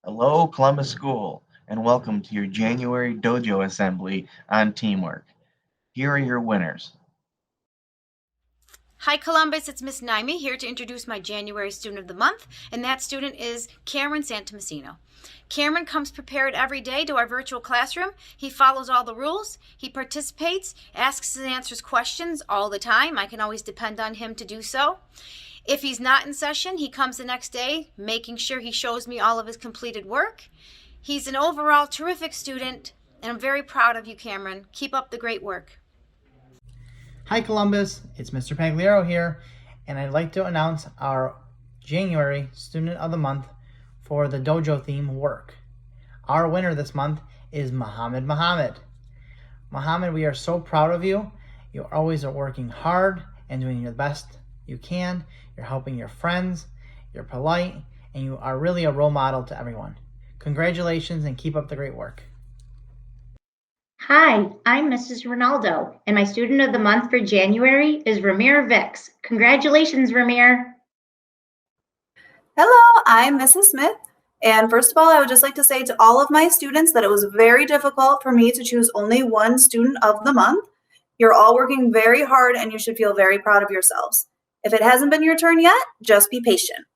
Hello, Columbus School, and welcome to your January Dojo Assembly on Teamwork. Here are your winners. Hi Columbus, it's Miss Naimi here to introduce my January Student of the Month, and that student is Cameron Santomassino. Cameron comes prepared every day to our virtual classroom. He follows all the rules, he participates, asks and answers questions all the time. I can always depend on him to do so. If he's not in session, he comes the next day, making sure he shows me all of his completed work. He's an overall terrific student, and I'm very proud of you, Cameron. Keep up the great work. Hi Columbus, it's Mr. Pagliaro here, and I'd like to announce our January Student of the Month for the Dojo theme work. Our winner this month is Muhammad. Muhammad, we are so proud of you. You always are working hard and doing the best you can. You're helping your friends, you're polite, and you are really a role model to everyone. Congratulations and keep up the great work. Hi, I'm Mrs. Ronaldo, and my student of the month for January is Ramir Vix. Congratulations, Ramir. Hello, I'm Mrs. Smith. And first of all, I would just like to say to all of my students that it was very difficult for me to choose only one student of the month. You're all working very hard and you should feel very proud of yourselves. If it hasn't been your turn yet, just be patient.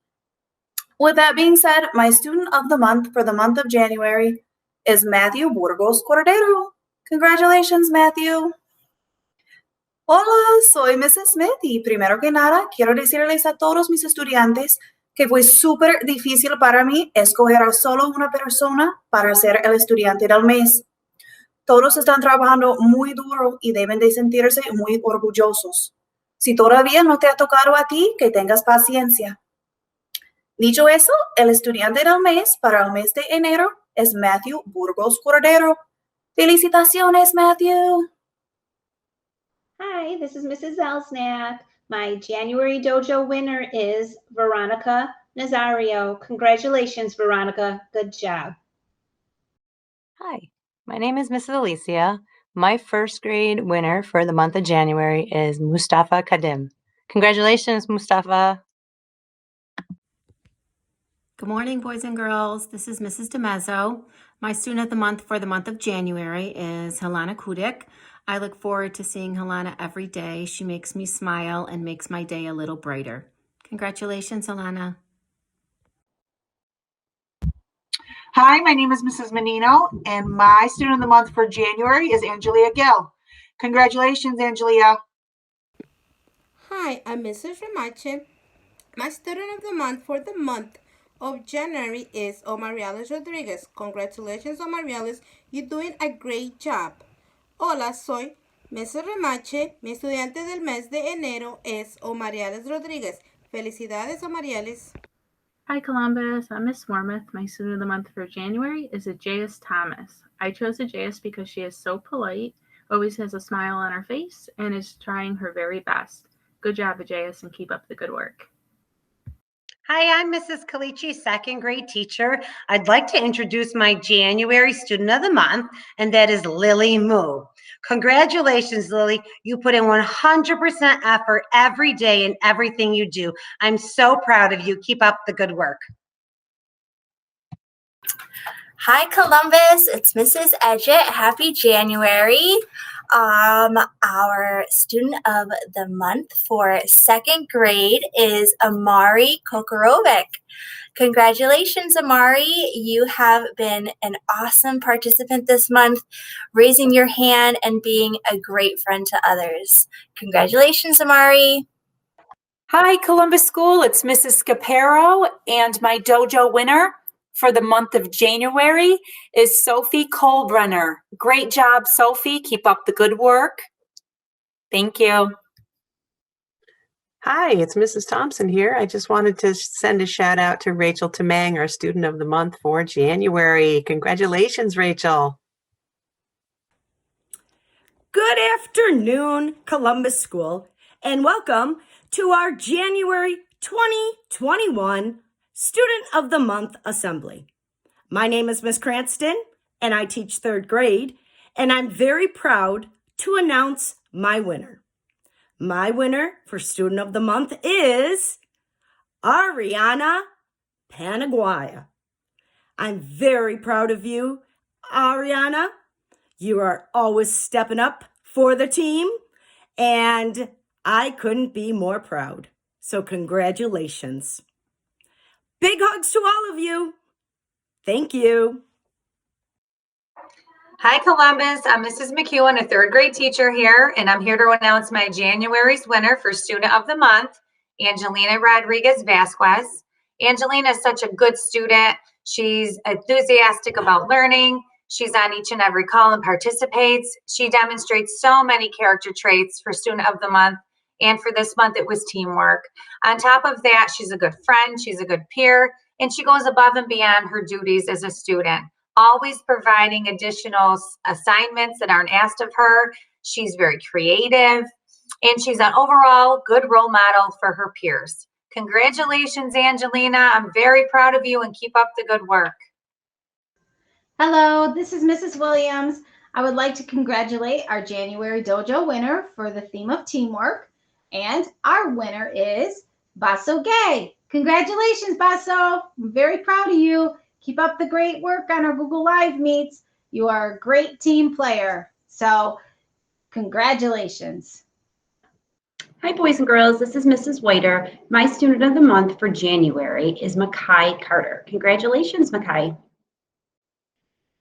With that being said, my student of the month for the month of January is Matthew Burgos Cordero. Congratulations, Matthew. Hola, soy Mrs. Smith y primero que nada quiero decirles a todos mis estudiantes que fue súper difícil para mí escoger a solo una persona para ser el estudiante del mes. Todos están trabajando muy duro y deben de sentirse muy orgullosos. Si todavía no te ha tocado a ti, que tengas paciencia. Dicho eso, el estudiante del mes para el mes de enero es Matthew Burgos Cordero. Felicitaciones, Matthew. Hi, this is Mrs. Elsnack. My January Dojo winner is Veronica Nazario. Congratulations, Veronica. Good job. Hi, my name is Mrs. Alicia. My first grade winner for the month of January is Mustafa Kadim. Congratulations, Mustafa. Good morning, boys and girls. This is Mrs. DeMezzo. My student of the month for the month of January is Helena Kudik. I look forward to seeing Helena every day. She makes me smile and makes my day a little brighter. Congratulations, Helena. Hi, my name is Mrs. Menino, and my student of the month for January is Angelia Gill. Congratulations, Angelia. Hi, I'm Mrs. Remache. My student of the month for the month of January is Omariales Rodriguez. Congratulations, Omariales. You're doing a great job. Hola, soy Mrs. Remache. Mi estudiante del mes de enero es Omariales Rodriguez. Felicidades, Omariales. Hi Columbus, I'm Miss Wormuth. My student of the month for January is Ajaeus Thomas. I chose Ajaeus because she is so polite, always has a smile on her face, and is trying her very best. Good job, Ajaeus, and keep up the good work. Hi, I'm Mrs. Kalichi, second grade teacher. I'd like to introduce my January student of the month, and that is Lily Moo. Congratulations, Lily. You put in 100% effort every day in everything you do. I'm so proud of you. Keep up the good work. Hi, Columbus. It's Mrs. Edgett. Happy January. Our student of the month for second grade is Amari Kokarovic. Congratulations, Amari. You have been an awesome participant this month, raising your hand and being a great friend to others. Congratulations, Amari. Hi, Columbus School. It's Mrs. Scaparo, and my dojo winner for the month of January is Sophie Kolbrenner. Great job, Sophie. Keep up the good work. Thank you. Hi, it's Mrs. Thompson here. I just wanted to send a shout out to Rachel Tamang, our student of the month for January. Congratulations, Rachel. Good afternoon, Columbus School, and welcome to our January 2021 Student of the Month Assembly. My name is Miss Cranston, and I teach third grade, and I'm very proud to announce my winner. My winner for Student of the Month is Ariana Panaguaya. I'm very proud of you, Ariana. You are always stepping up for the team, and I couldn't be more proud. So congratulations. Big hugs to all of you. Thank you. Hi, Columbus. I'm Mrs. McEwen, a third grade teacher here, and I'm here to announce my January's winner for Student of the Month, Angelina Rodriguez Vasquez. Angelina is such a good student. She's enthusiastic about learning. She's on each and every call and participates. She demonstrates so many character traits for Student of the Month, and for this month, it was teamwork. On top of that, she's a good friend, she's a good peer, and she goes above and beyond her duties as a student, always providing additional assignments that aren't asked of her. She's very creative, and she's an overall good role model for her peers. Congratulations, Angelina. I'm very proud of you, and keep up the good work. Hello, this is Mrs. Williams. I would like to congratulate our January Dojo winner for the theme of teamwork. And our winner is Basso Gay. Congratulations, Basso. I'm very proud of you. Keep up the great work on our Google Live meets. You are a great team player. So congratulations. Hi, boys and girls. This is Mrs. Whiter. My student of the month for January is Makai Carter. Congratulations, Makai.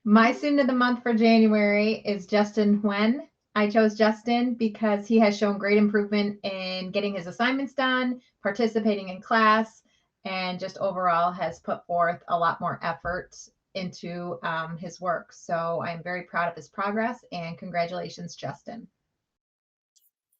My student of the month for January is Justin Huen. I chose Justin because he has shown great improvement in getting his assignments done, participating in class, and just overall has put forth a lot more effort into his work. So I'm very proud of his progress, and congratulations, Justin.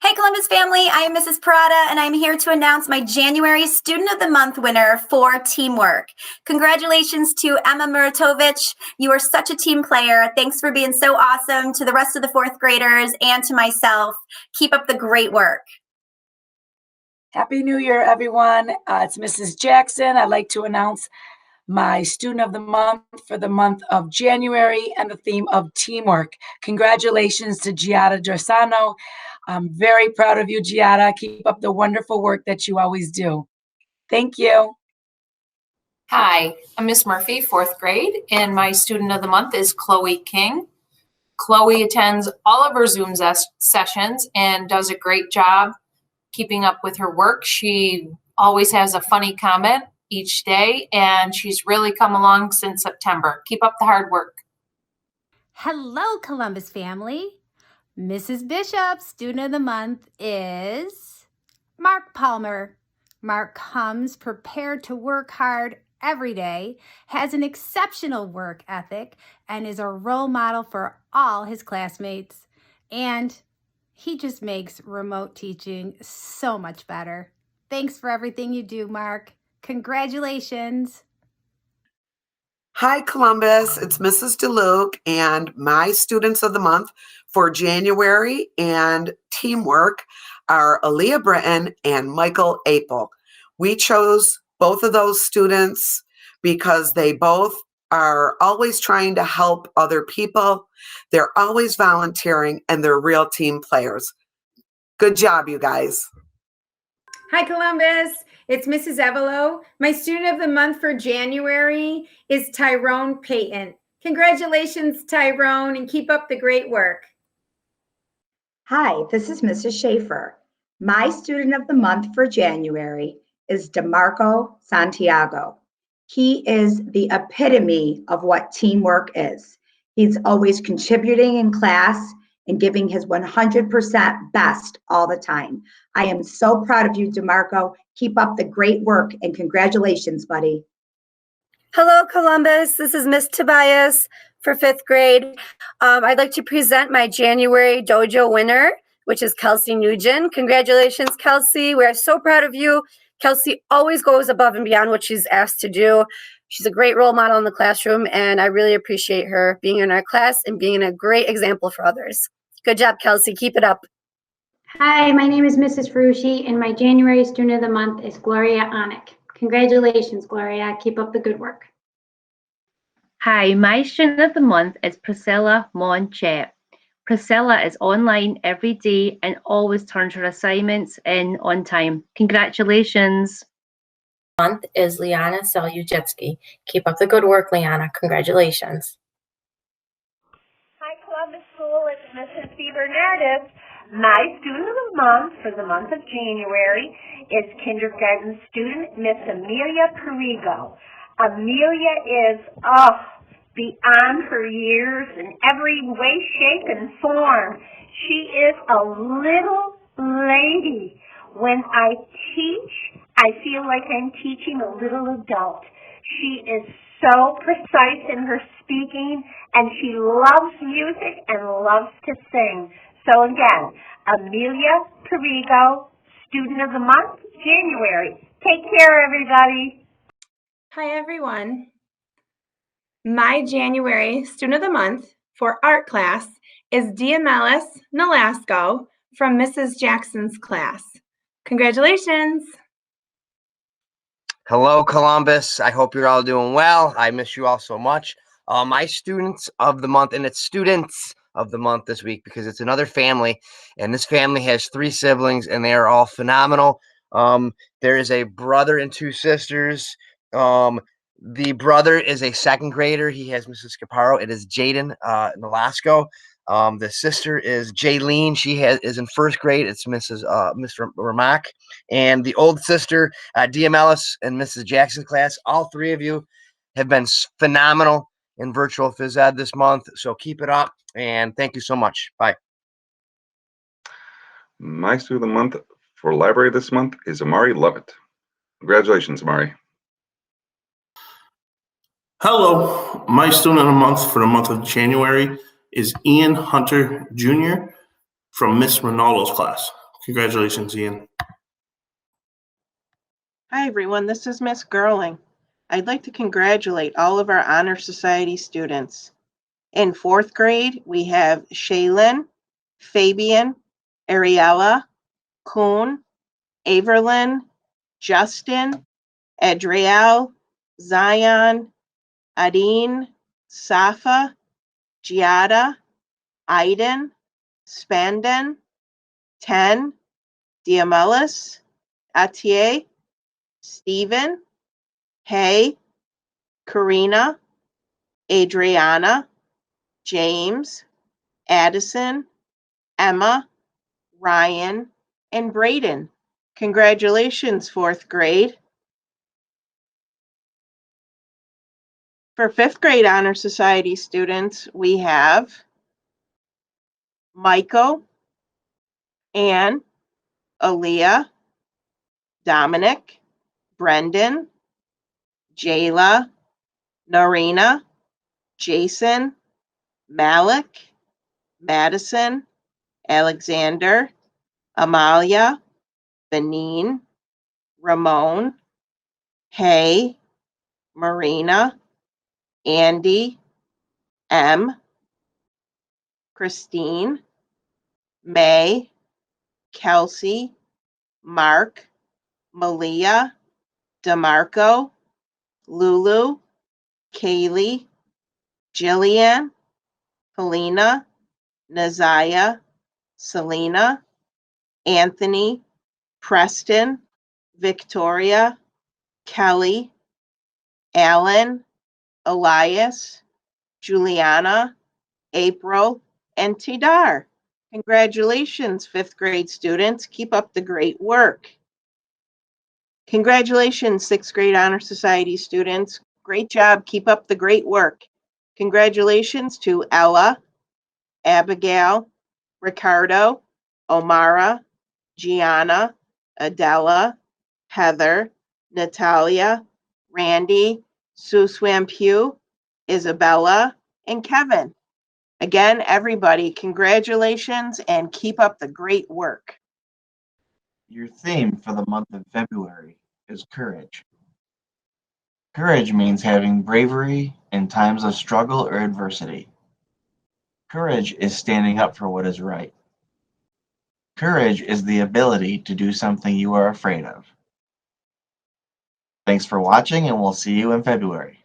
Hey, Columbus family, I am Mrs. Parada, and I'm here to announce my January Student of the Month winner for teamwork. Congratulations to Emma Muratovic. You are such a team player. Thanks for being so awesome. To the rest of the fourth graders and to myself, keep up the great work. Happy New Year, everyone. It's Mrs. Jackson. I'd like to announce my Student of the Month for the month of January and the theme of teamwork. Congratulations to Giada Dressano. I'm very proud of you, Giada. Keep up the wonderful work that you always do. Thank you. Hi, I'm Miss Murphy, fourth grade, and my student of the month is Chloe King. Chloe attends all of her Zoom sessions and does a great job keeping up with her work. She always has a funny comment each day, and she's really come along since September. Keep up the hard work. Hello, Columbus family. Mrs. Bishop's student of the month is Mark Palmer. Mark comes prepared to work hard every day, has an exceptional work ethic, and is a role model for all his classmates. And he just makes remote teaching so much better. Thanks for everything you do, Mark. Congratulations. Hi, Columbus. It's Mrs. DeLuke, and my students of the month for January and teamwork are Aaliyah Britton and Michael Apel. We chose both of those students because they both are always trying to help other people. They're always volunteering, and they're real team players. Good job, you guys. Hi, Columbus. It's Mrs. Evelo. My student of the month for January is Tyrone Payton. Congratulations, Tyrone, and keep up the great work. Hi, this is Mrs. Schaefer. My student of the month for January is DeMarco Santiago. He is the epitome of what teamwork is. He's always contributing in class and giving his 100% best all the time. I am so proud of you, DeMarco. Keep up the great work, and congratulations, buddy. Hello, Columbus. This is Miss Tobias for fifth grade. I'd like to present my January Dojo winner, which is Kelsey Nugent. Congratulations, Kelsey. We are so proud of you. Kelsey always goes above and beyond what she's asked to do. She's a great role model in the classroom, and I really appreciate her being in our class and being a great example for others. Good job, Kelsey. Keep it up. Hi, my name is Mrs. Ferrucci, and my January student of the month is Gloria Onick. Congratulations, Gloria. Keep up the good work. Hi, my student of the month is Priscilla Monche. Priscilla is online every day and always turns her assignments in on time. Congratulations. month is Liana Selujetsky. Keep up the good work, Liana. Congratulations. Hi, Columbus School. It's Mrs. B. Bernardis. My student of the month for the month of January is kindergarten student Miss Amelia Perrigo. Amelia is beyond her years in every way, shape, and form. She is a little lady. When I teach, I feel like I'm teaching a little adult. She is so precise in her speaking, and she loves music and loves to sing. So again, Amelia Perrigo, Student of the Month, January. Take care, everybody. Hi, everyone. My January Student of the Month for art class is Diamelis Nolasco from Mrs. Jackson's class. Congratulations. Hello, Columbus. I hope you're all doing well. I miss you all so much. My students of the month, and it's students of the month this week because it's another family, and this family has 3 siblings, and they are all phenomenal. There is a brother and 2 sisters. The brother is a 2nd grader. He has Mrs. Caparo. It is Jaden Nolasco. The sister is Jaylene. She is in 1st grade. It's Mrs. Mr. Ramak. And the old sister, Diamelis, in Mrs. Jackson's class. All 3 of you have been phenomenal in virtual phys ed this month. So keep it up. And thank you so much. Bye. My student of the month for library this month is Amari Lovett. Congratulations, Amari. Hello, my student of the month for the month of January is Ian Hunter Jr. from Miss Ronaldo's class. Congratulations, Ian. Hi, everyone. This is Miss Gerling. I'd like to congratulate all of our Honor Society students. In 4th grade, we have Shaylin, Fabian, Ariella, Kuhn, Averlyn, Justin, Adriel, Zion, Adine, Safa, Giada, Aiden, Spanden, Ten, Diamelis, Atier, Stephen, Hay, Karina, Adriana, James, Addison, Emma, Ryan, and Braden. Congratulations, 4th grade. For 5th grade Honor Society students, we have Michael, Anne, Aaliyah, Dominic, Brendan, Jayla, Norina, Jason, Malik, Madison, Alexander, Amalia, Benin, Ramon, Hay, Marina, Andy, M, Christine, May, Kelsey, Mark, Malia, DeMarco, Lulu, Kaylee, Jillian, Helena, Naziah, Selena, Anthony, Preston, Victoria, Kelly, Alan, Elias, Juliana, April, and Tidar. Congratulations, 5th grade students. Keep up the great work. Congratulations, 6th grade Honor Society students. Great job. Keep up the great work. Congratulations to Ella, Abigail, Ricardo, Omara, Gianna, Adela, Heather, Natalia, Randy, Sue Swampew, Isabella, and Kevin. Again, everybody, congratulations and keep up the great work. Your theme for the month of February is courage. Courage means having bravery in times of struggle or adversity. Courage is standing up for what is right. Courage is the ability to do something you are afraid of. Thanks for watching, and we'll see you in February.